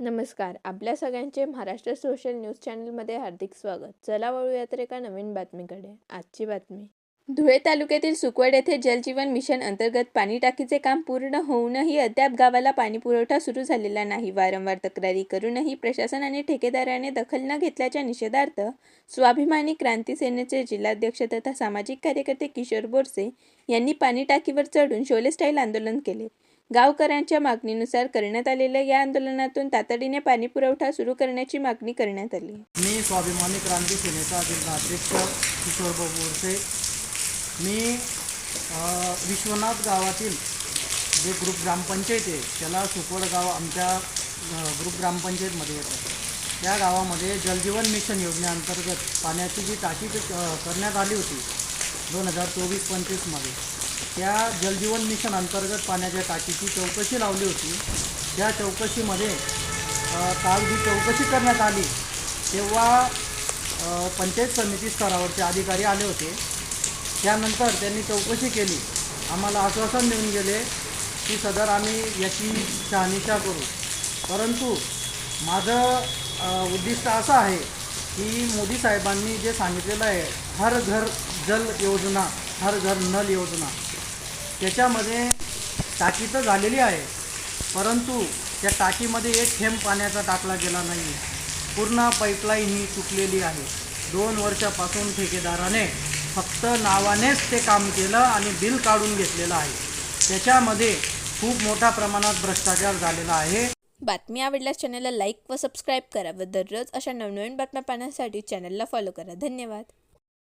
नमस्कार. आपल्या सगळ्यांचे महाराष्ट्र सोशल न्यूज चॅनलमध्ये हार्दिक स्वागत. चला वळूया तर एका नवीन बातमीकडे. आजची बातमी. धुळे तालुक्यातील सुकवड येथे जलजीवन मिशन अंतर्गत पाणी टाकीचे काम पूर्ण होऊनही अद्याप गावाला पाणीपुरवठा सुरू झालेला नाही. वारंवार तक्रारी करूनही प्रशासन आणि ठेकेदाराने दखल न घेतल्याच्या निषेधार्थ स्वाभिमानी क्रांती सेनेचे जिल्हाध्यक्ष तथा सामाजिक कार्यकर्ते किशोर बोरसे यांनी पाणी टाकीवर चढून शोले स्टाईल आंदोलन केले. गावकऱ्यांच्या मागणीनुसार करण्यात आलेल्या या आंदोलनातून तातडीने पाणीपुरवठा सुरू करण्याची मागणी करण्यात आली. मी स्वाभिमानी क्रांती सेनेचा जिल्हाध्यक्ष किशोर बोरसे. मी विश्वनाथ गावातील जे ग्रुप ग्रामपंचायत आहे त्याला सुकवड गाव आमच्या ग्रुप ग्रामपंचायतमध्ये येतं. त्या गावामध्ये जलजीवन मिशन योजनेअंतर्गत पाण्याची जी टाकी करण्यात आली होती 2024-25मध्ये, त्या जलजीवन मिशन अंतर्गत पाण्याच्या टाकीची चौकशी लावली होती. त्या चौकशीमध्ये काल जी चौकशी करण्यात आली तेव्हा पंचायत समिती स्तरावरचे अधिकारी आले होते. त्यानंतर त्यांनी चौकशी केली. आम्हाला आश्वासन देऊन गेले की सदर आम्ही याची शहानिशा करू. परंतु माझं उद्दिष्ट असं आहे की मोदी साहेबांनी जे सांगितलेलं आहे हर घर जल योजना, हर घर नल योजना, त्याच्यामध्ये टाकी तर झालेली आहे, परंतु त्या टाकीमध्ये एक थेंब पाण्याचा टाकला गेला नाही आहे. पूर्ण पाईपलाईन ही चुकलेली आहे. 2 वर्षापासून ठेकेदाराने फक्त नावानेच ते काम केलं आणि बिल काढून घेतलेलं आहे. त्याच्यामध्ये खूप मोठ्या प्रमाणात भ्रष्टाचार झालेला आहे. बातमी आवडल्यास चॅनलला लाईक व सबस्क्राईब करा व दररोज अशा नवनवीन बातम्या पाहण्यासाठी चॅनलला फॉलो करा. धन्यवाद.